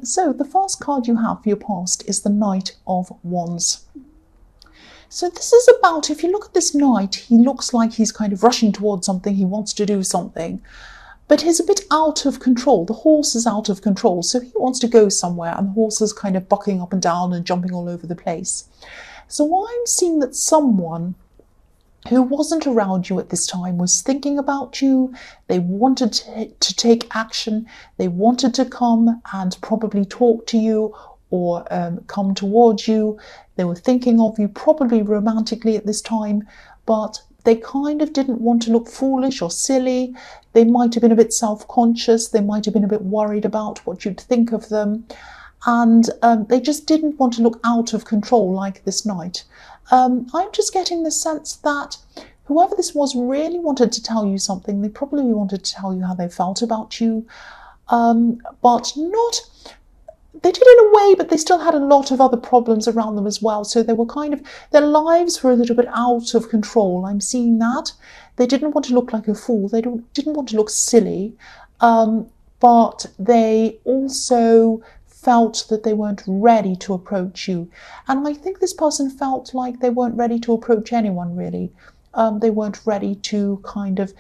So the first card you have for your past is the Knight of Wands. So this is about, if you look at this knight, he looks like he's kind of rushing towards something, he wants to do something, but he's a bit out of control. The horse is out of control, so he wants to go somewhere, and the horse is kind of bucking up and down and jumping all over the place. So I'm seeing that someone who wasn't around you at this time was thinking about you. They wanted to take action. They wanted to come and probably talk to you or come towards you. They were thinking of you probably romantically at this time, but they kind of didn't want to look foolish or silly. They might have been a bit self-conscious. They might have been a bit worried about what you'd think of them. And they just didn't want to look out of control like this knight. I'm just getting the sense that whoever this was really wanted to tell you something. They probably wanted to tell you how they felt about you, but not... They did in a way, but they still had a lot of other problems around them as well. So they were kind of, their lives were a little bit out of control. I'm seeing that. They didn't want to look like a fool. They didn't want to look silly, but they also felt that they weren't ready to approach you. And I think this person felt like they weren't ready to approach anyone, really. They weren't ready to kind of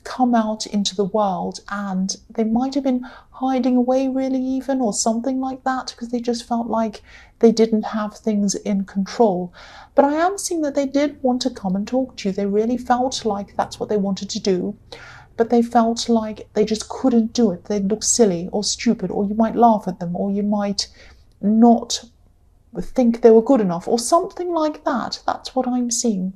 come out into the world, and they might have been hiding away really even, or something like that, because they just felt like they didn't have things in control. But I am seeing that they did want to come and talk to you. They really felt like that's what they wanted to do, but they felt like they just couldn't do it. They'd look silly or stupid, or you might laugh at them, or you might not think they were good enough, or something like that. That's what I'm seeing.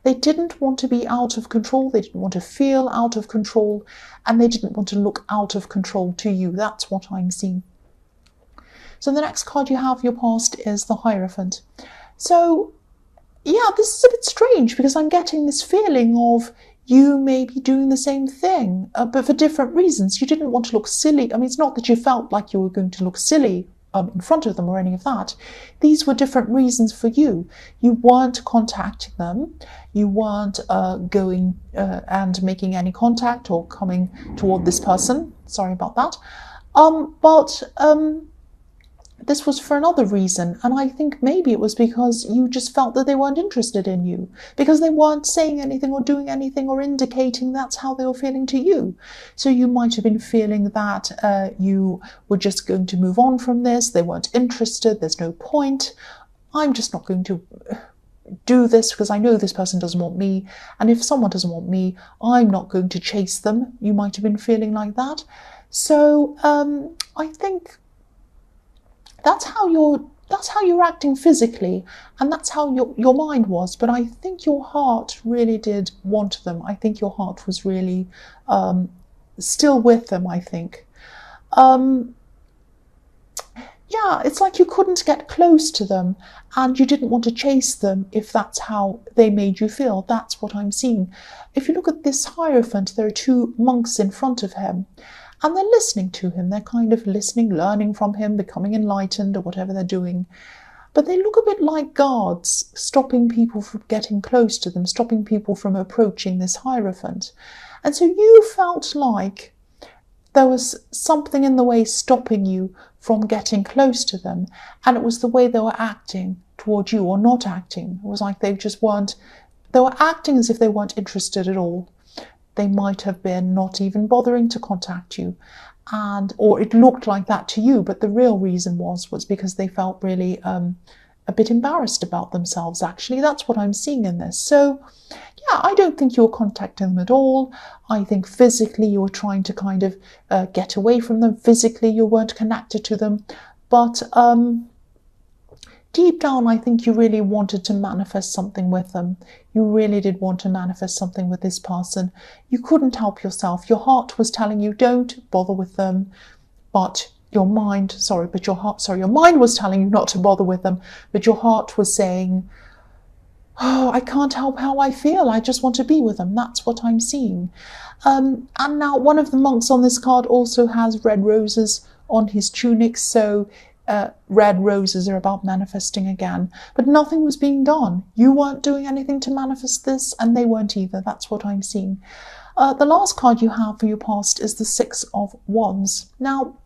They didn't want to be out of control. They didn't want to feel out of control, and they didn't want to look out of control to you. That's what I'm seeing. So the next card you have, your past, is the Hierophant. So yeah, this is a bit strange, because I'm getting this feeling of you may be doing the same thing, but for different reasons. You didn't want to look silly. I mean, it's not that you felt like you were going to look silly in front of them or any of that. These were different reasons for you. You weren't contacting them. You weren't going and making any contact or coming toward this person. Sorry about that. But this was for another reason, and I think maybe it was because you just felt that they weren't interested in you, because they weren't saying anything or doing anything or indicating that's how they were feeling to you. So you might have been feeling that you were just going to move on from this. They weren't interested. There's no point. I'm just not going to do this because I know this person doesn't want me, and if someone doesn't want me, I'm not going to chase them. You might have been feeling like that. So I think that's how you're acting physically, and that's how your mind was. But I think your heart really did want them. I think your heart was really still with them, I think. Yeah, it's like you couldn't get close to them, and you didn't want to chase them if that's how they made you feel. That's what I'm seeing. If you look at this Hierophant, there are two monks in front of him, and they're listening to him. They're kind of listening, learning from him, becoming enlightened or whatever they're doing. But they look a bit like guards, stopping people from getting close to them, stopping people from approaching this Hierophant. And so you felt like there was something in the way stopping you from getting close to them. And it was the way they were acting toward you, or not acting. It was like they were acting as if they weren't interested at all. They might have been not even bothering to contact you, or it looked like that to you, but the real reason was because they felt really a bit embarrassed about themselves, actually. That's what I'm seeing in this. So yeah, I don't think you were contacting them at all. I think physically you were trying to kind of get away from them. Physically you weren't connected to them, but deep down, I think you really wanted to manifest something with them. You really did want to manifest something with this person. You couldn't help yourself. Your heart was telling you, don't bother with them. But your mind was telling you not to bother with them. But your heart was saying, oh, I can't help how I feel. I just want to be with them. That's what I'm seeing. And now one of the monks on this card also has red roses on his tunic. So red roses are about manifesting again, but nothing was being done. You weren't doing anything to manifest this, and they weren't either. That's what I'm seeing. The last card you have for your past is the Six of Wands. Now,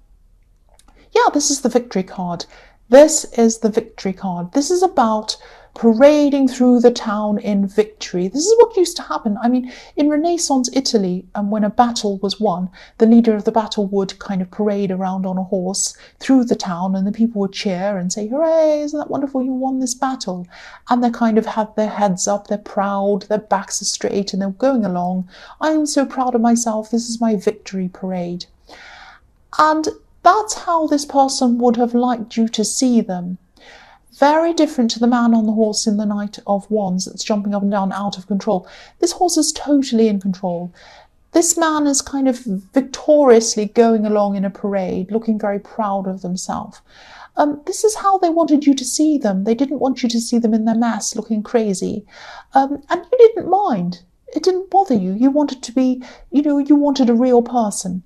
Yeah, this is the victory card. This is the victory card. This is about parading through the town in victory. This is what used to happen. I mean, in Renaissance Italy, when a battle was won, the leader of the battle would kind of parade around on a horse through the town, and the people would cheer and say, "Hooray, isn't that wonderful, you won this battle?" And they kind of have their heads up, they're proud, their backs are straight, and they're going along. "I'm so proud of myself, this is my victory parade." And that's how this person would have liked you to see them. Very different to the man on the horse in the Knight of Wands that's jumping up and down out of control. This horse is totally in control. This man is kind of victoriously going along in a parade, looking very proud of themselves. This is how they wanted you to see them. They didn't want you to see them in their mess, looking crazy. And you didn't mind. It didn't bother you. You wanted to be, you wanted a real person.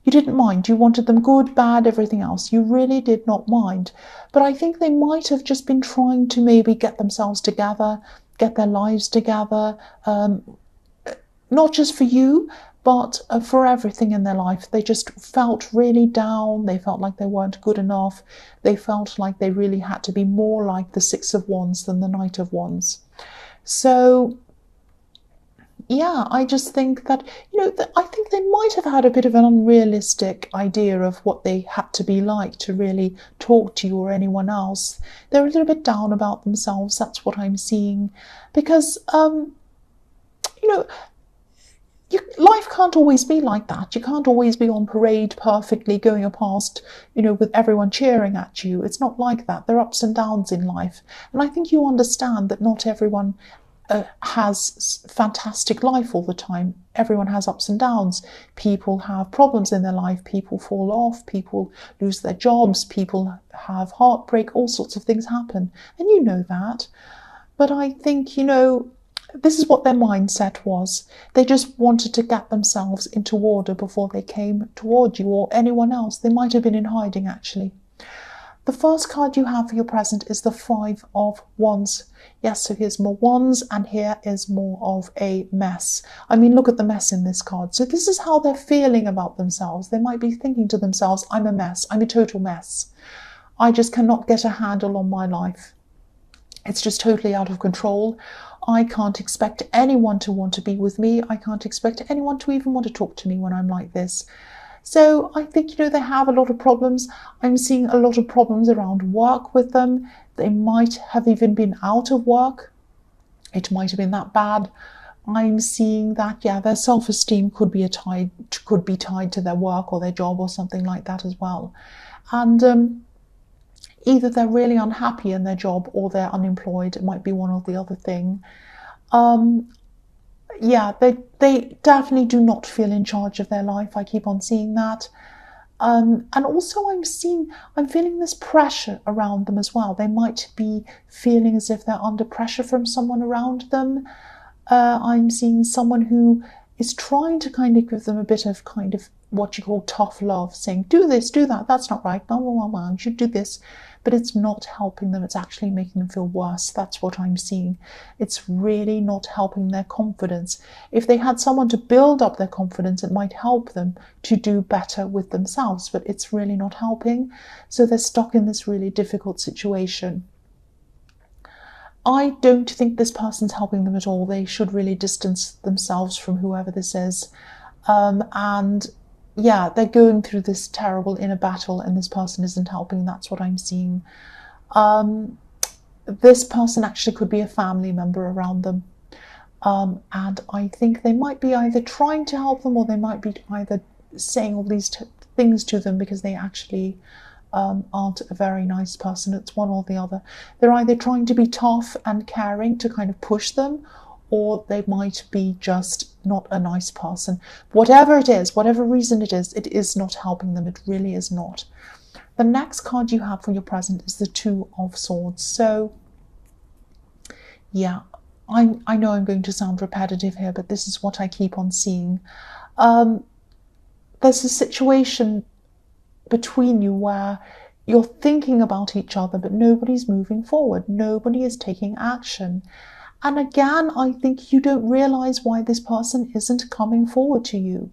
You didn't mind. You wanted them good, bad, everything else. You really did not mind. But I think they might have just been trying to maybe get themselves together, get their lives together, not just for you, but for everything in their life. They just felt really down. They felt like they weren't good enough. They felt like they really had to be more like the Six of Wands than the Knight of Wands. So yeah, I just think that, I think they might have had a bit of an unrealistic idea of what they had to be like to really talk to you or anyone else. They're a little bit down about themselves. That's what I'm seeing. Because, life can't always be like that. You can't always be on parade perfectly going past, with everyone cheering at you. It's not like that. There are ups and downs in life. And I think you understand that not everyone has fantastic life all the time. Everyone has ups and downs. People have problems in their life. People fall off. People lose their jobs. People have heartbreak. All sorts of things happen. And you know that. But I think, this is what their mindset was. They just wanted to get themselves into order before they came toward you or anyone else. They might have been in hiding, actually. The first card you have for your present is the Five of Wands. Yes, so here's more wands, and here is more of a mess. I mean, look at the mess in this card. So this is how they're feeling about themselves. They might be thinking to themselves, I'm a mess. I'm a total mess. I just cannot get a handle on my life. It's just totally out of control. I can't expect anyone to want to be with me. I can't expect anyone to even want to talk to me when I'm like this. So I think, they have a lot of problems. I'm seeing a lot of problems around work with them. They might have even been out of work. It might have been that bad. I'm seeing that, their self-esteem could be tied to their work or their job or something like that as well. And either they're really unhappy in their job or they're unemployed. It might be one or the other thing. They definitely do not feel in charge of their life. I keep on seeing that. And also I'm feeling this pressure around them as well. They might be feeling as if they're under pressure from someone around them. I'm seeing someone who is trying to kind of give them a bit of kind of what you call tough love, saying, do this, do that, that's not right, blah, blah, blah, blah, you should do this. But it's not helping them. It's actually making them feel worse. That's what I'm seeing. It's really not helping their confidence. If they had someone to build up their confidence, it might help them to do better with themselves, but it's really not helping. So they're stuck in this really difficult situation. I don't think this person's helping them at all. They should really distance themselves from whoever this is. They're going through this terrible inner battle and this person isn't helping. That's what I'm seeing. This person actually could be a family member around them. And I think they might be either trying to help them or they might be either saying all these things to them because they actually aren't a very nice person. It's one or the other. They're either trying to be tough and caring to kind of push them, or they might be just not a nice person. Whatever it is, whatever reason it is not helping them. It really is not. The next card you have for your present is the Two of Swords. So, I know I'm going to sound repetitive here, but this is what I keep on seeing. There's a situation between you where you're thinking about each other, but nobody's moving forward. Nobody is taking action. And again, I think you don't realize why this person isn't coming forward to you.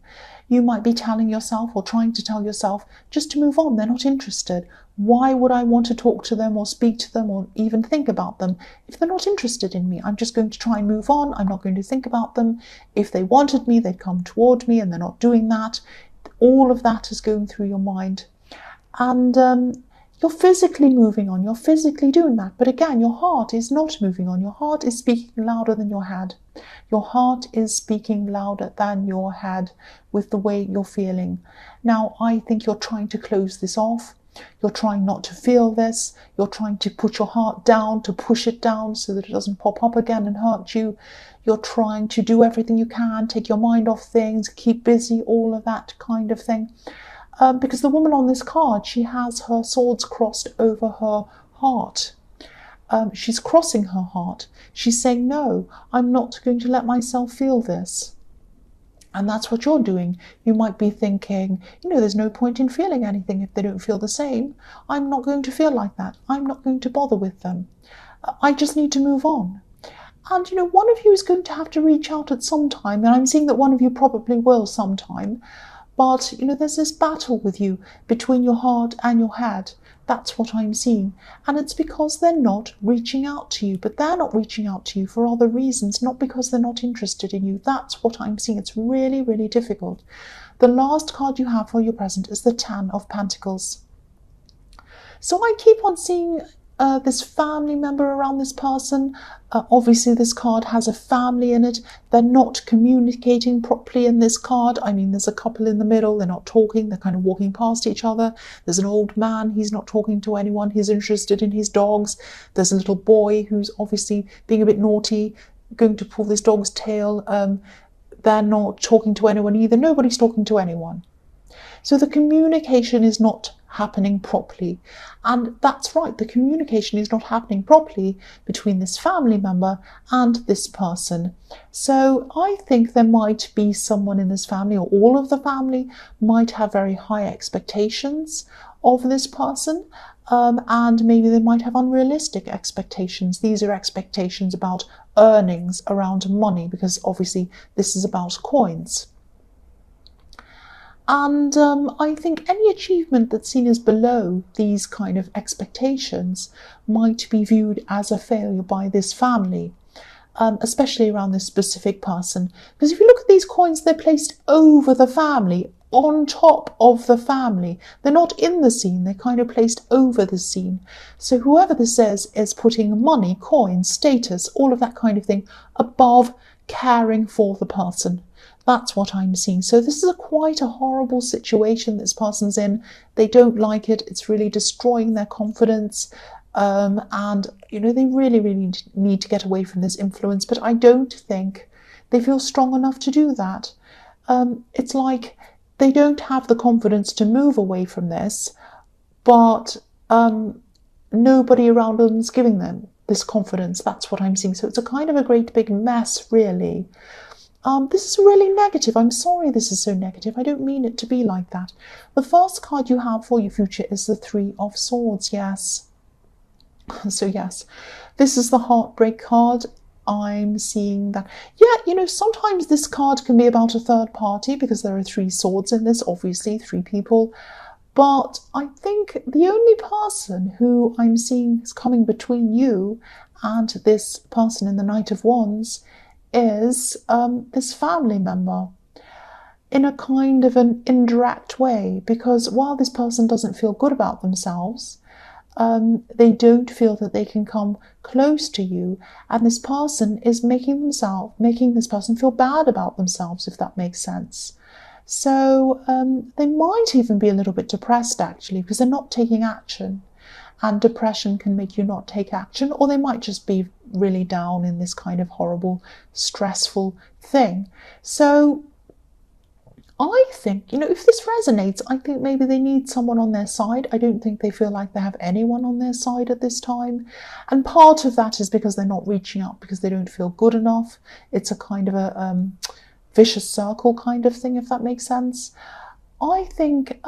You might be telling yourself or trying to tell yourself just to move on. They're not interested. Why would I want to talk to them or speak to them or even think about them if they're not interested in me? I'm just going to try and move on. I'm not going to think about them. If they wanted me, they'd come toward me, and they're not doing that. All of that is going through your mind. And you're physically moving on. You're physically doing that. But again, your heart is not moving on. Your heart is speaking louder than your head. Your heart is speaking louder than your head with the way you're feeling. Now, I think you're trying to close this off. You're trying not to feel this. You're trying to put your heart down, to push it down so that it doesn't pop up again and hurt you. You're trying to do everything you can, take your mind off things, keep busy, all of that kind of thing. Because the woman on this card, she has her swords crossed over her heart. She's crossing her heart. She's saying, no, I'm not going to let myself feel this. And that's what you're doing. You might be thinking, there's no point in feeling anything if they don't feel the same. I'm not going to feel like that. I'm not going to bother with them. I just need to move on. And, one of you is going to have to reach out at some time. And I'm seeing that one of you probably will sometime. But, there's this battle with you between your heart and your head. That's what I'm seeing. And it's because they're not reaching out to you. But they're not reaching out to you for other reasons, not because they're not interested in you. That's what I'm seeing. It's really, really difficult. The last card you have for your present is the Ten of Pentacles. So I keep on seeing this family member around this person. Obviously, this card has a family in it. They're not communicating properly in this card. I mean, there's a couple in the middle. They're not talking. They're kind of walking past each other. There's an old man. He's not talking to anyone. He's interested in his dogs. There's a little boy who's obviously being a bit naughty, going to pull this dog's tail. They're not talking to anyone either. Nobody's talking to anyone. So the communication is not happening properly. And that's right, the communication is not happening properly between this family member and this person. So I think there might be someone in this family, or all of the family might have very high expectations of this person. And maybe they might have unrealistic expectations. These are expectations about earnings, around money, because obviously this is about coins. And I think any achievement that's seen as below these kind of expectations might be viewed as a failure by this family, especially around this specific person. Because if you look at these coins, they're placed over the family, on top of the family. They're not in the scene, they're kind of placed over the scene. So whoever this is putting money, coins, status, all of that kind of thing above caring for the person. That's what I'm seeing. So this is quite a horrible situation this person's in. They don't like it. It's really destroying their confidence. And, they really, really need to get away from this influence. But I don't think they feel strong enough to do that. It's like they don't have the confidence to move away from this, but nobody around them is giving them this confidence. That's what I'm seeing. So it's a kind of a great big mess, really. This is really negative. I'm sorry this is so negative. I don't mean it to be like that. The first card you have for your future is the Three of Swords, yes. So yes, this is the heartbreak card. I'm seeing that. Yeah, sometimes this card can be about a third party because there are three swords in this, obviously, three people. But I think the only person who I'm seeing is coming between you and this person in the Knight of Wands is this family member, in a kind of an indirect way, because while this person doesn't feel good about themselves, they don't feel that they can come close to you, and this person is making this person feel bad about themselves, if that makes sense. So they might even be a little bit depressed, actually, because they're not taking action. And depression can make you not take action, or they might just be really down in this kind of horrible, stressful thing. So I think, if this resonates, I think maybe they need someone on their side. I don't think they feel like they have anyone on their side at this time. And part of that is because they're not reaching out, because they don't feel good enough. It's a kind of a vicious circle kind of thing, if that makes sense. I think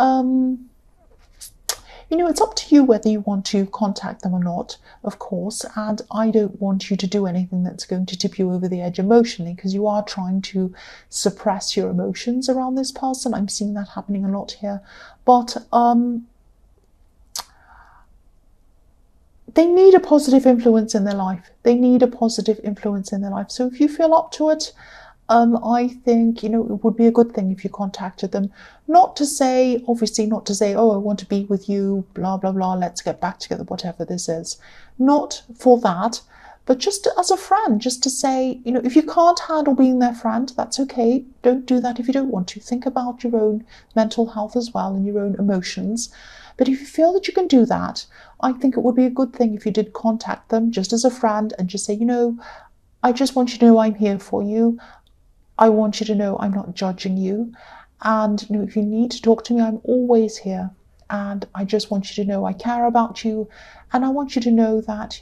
It's up to you whether you want to contact them or not, of course, and I don't want you to do anything that's going to tip you over the edge emotionally, because you are trying to suppress your emotions around this person. I'm seeing that happening a lot here. But they need a positive influence in their life. They need a positive influence in their life. So if you feel up to it, I think, it would be a good thing if you contacted them. Not to say, oh, I want to be with you, blah, blah, blah, let's get back together, whatever this is. Not for that, but just as a friend, just to say, if you can't handle being their friend, that's okay. Don't do that if you don't want to. Think about your own mental health as well and your own emotions. But if you feel that you can do that, I think it would be a good thing if you did contact them just as a friend and just say, I just want you to know I'm here for you. I want you to know I'm not judging you. And if you need to talk to me, I'm always here. And I just want you to know I care about you. And I want you to know that,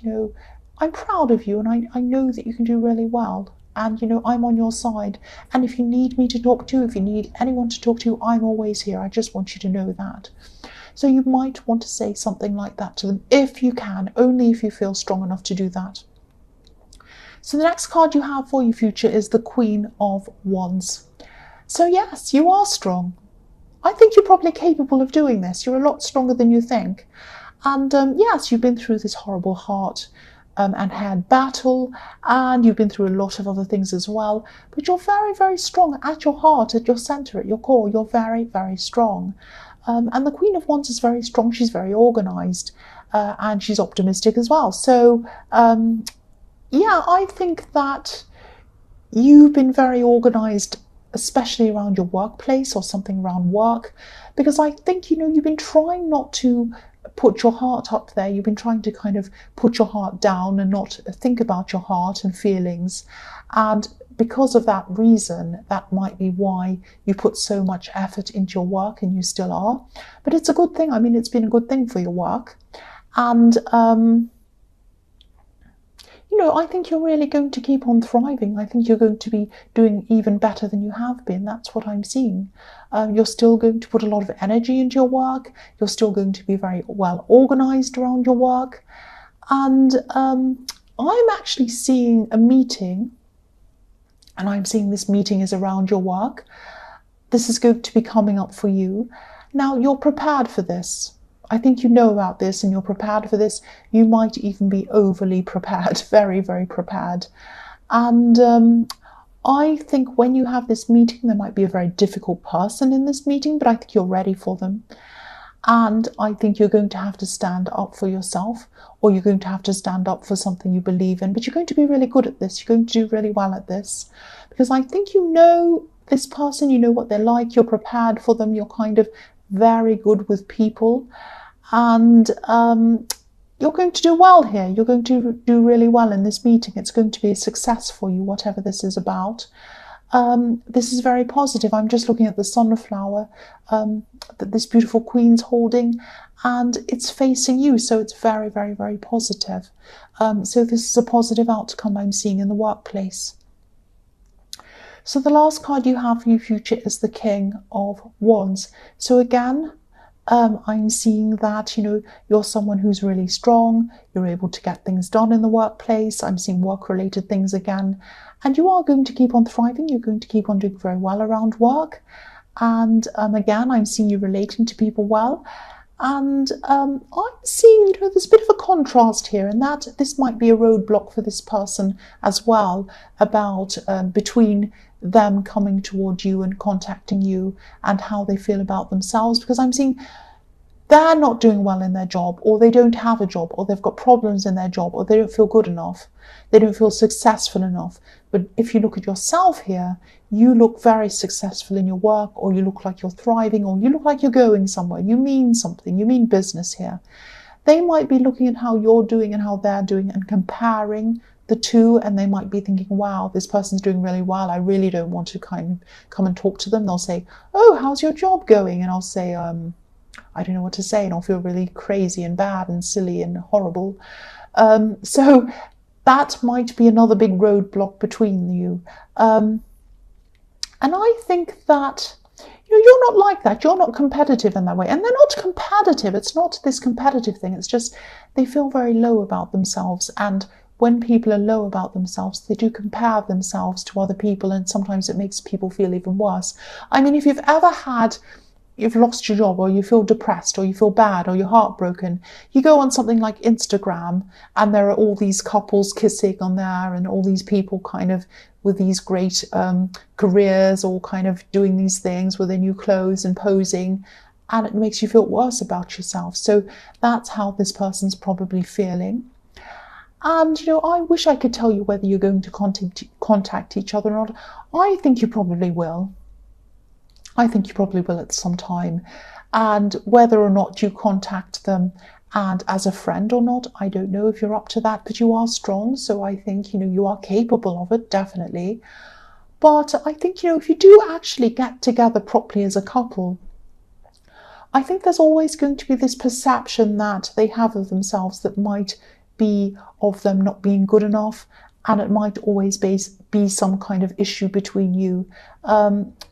I'm proud of you. And I know that you can do really well. And, I'm on your side. And if you need me to talk to, if you need anyone to talk to, I'm always here. I just want you to know that. So you might want to say something like that to them if you can, only if you feel strong enough to do that. So the next card you have for your future is the Queen of Wands. So yes, you are strong. I think you're probably capable of doing this. You're a lot stronger than you think. And yes, you've been through this horrible heart and head battle, and you've been through a lot of other things as well. But you're very, very strong at your heart, at your center, at your core. You're very, very strong. And the Queen of Wands is very strong. She's very organized and she's optimistic as well. So yeah, I think that you've been very organized, especially around your workplace or something around work, because I think, you've been trying not to put your heart up there. You've been trying to kind of put your heart down and not think about your heart and feelings. And because of that reason, that might be why you put so much effort into your work, and you still are. But it's a good thing. I mean, it's been a good thing for your work. And I think you're really going to keep on thriving. I think you're going to be doing even better than you have been. That's what I'm seeing. You're still going to put a lot of energy into your work. You're still going to be very well organized around your work. And I'm actually seeing a meeting, and I'm seeing this meeting is around your work. This is going to be coming up for you. Now, you're prepared for this. I think you know about this and you're prepared for this. You might even be overly prepared, very, very prepared. And I think when you have this meeting, there might be a very difficult person in this meeting, but I think you're ready for them. And I think you're going to have to stand up for yourself, or you're going to have to stand up for something you believe in. But you're going to be really good at this. You're going to do really well at this. Because I think you know this person, you know what they're like, you're prepared for them, you're kind of very good with people. And you're going to do well here. You're going to do really well in this meeting. It's going to be a success for you, whatever this is about. This is very positive. I'm just looking at the sunflower that this beautiful queen's holding, and it's facing you. So it's very, very, very positive. So this is a positive outcome I'm seeing in the workplace. So the last card you have for your future is the King of Wands. So again, I'm seeing that, you're someone who's really strong. You're able to get things done in the workplace. I'm seeing work-related things again. And you are going to keep on thriving. You're going to keep on doing very well around work. And again, I'm seeing you relating to people well. And I'm seeing, there's a bit of a contrast here, and that this might be a roadblock for this person as well, about between them coming toward you and contacting you and how they feel about themselves, because I'm seeing they're not doing well in their job, or they don't have a job, or they've got problems in their job, or they don't feel good enough, they don't feel successful enough. But if you look at yourself here, you look very successful in your work, or you look like you're thriving, or you look like you're going somewhere. You mean something, you mean business here. They might be looking at how you're doing and how they're doing and comparing the two, and they might be thinking, wow, this person's doing really well. I really don't want to kind of come and talk to them. They'll say, oh, how's your job going? And I'll say, I don't know what to say, and I'll feel really crazy and bad and silly and horrible. So that might be another big roadblock between you. And I think that You're not like that. You're not competitive in that way. And they're not competitive. It's not this competitive thing. It's just they feel very low about themselves. And when people are low about themselves, they do compare themselves to other people. And sometimes it makes people feel even worse. I mean, if you've lost your job, or you feel depressed, or you feel bad, or you're heartbroken, you go on something like Instagram and there are all these couples kissing on there and all these people kind of with these great careers, all kind of doing these things with their new clothes and posing, and it makes you feel worse about yourself. So that's how this person's probably feeling. And I wish I could tell you whether you're going to contact each other or not. I think you probably will. I think you probably will at some time. And whether or not you contact them and as a friend or not, I don't know if you're up to that, but you are strong. So I think, you are capable of it, definitely. But I think, if you do actually get together properly as a couple, I think there's always going to be this perception that they have of themselves that might be of them not being good enough. And it might always be some kind of issue between you,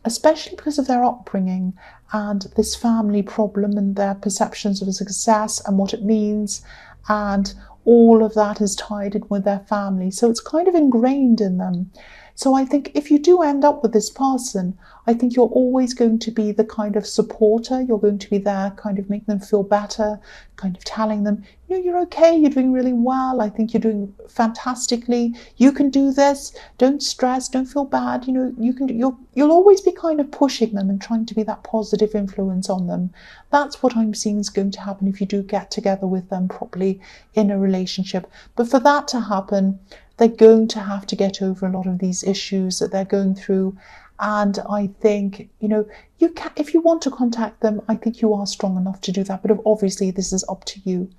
especially because of their upbringing and this family problem and their perceptions of success and what it means. And all of that is tied in with their family. So it's kind of ingrained in them. So I think if you do end up with this person, I think you're always going to be the kind of supporter. You're going to be there, kind of making them feel better, kind of telling them, you're okay, you're doing really well. I think you're doing fantastically. You can do this. Don't stress. Don't feel bad. You'll always be kind of pushing them and trying to be that positive influence on them. That's what I'm seeing is going to happen if you do get together with them properly in a relationship. But for that to happen, they're going to have to get over a lot of these issues that they're going through. And I think, you can, if you want to contact them, I think you are strong enough to do that. But obviously, this is up to you.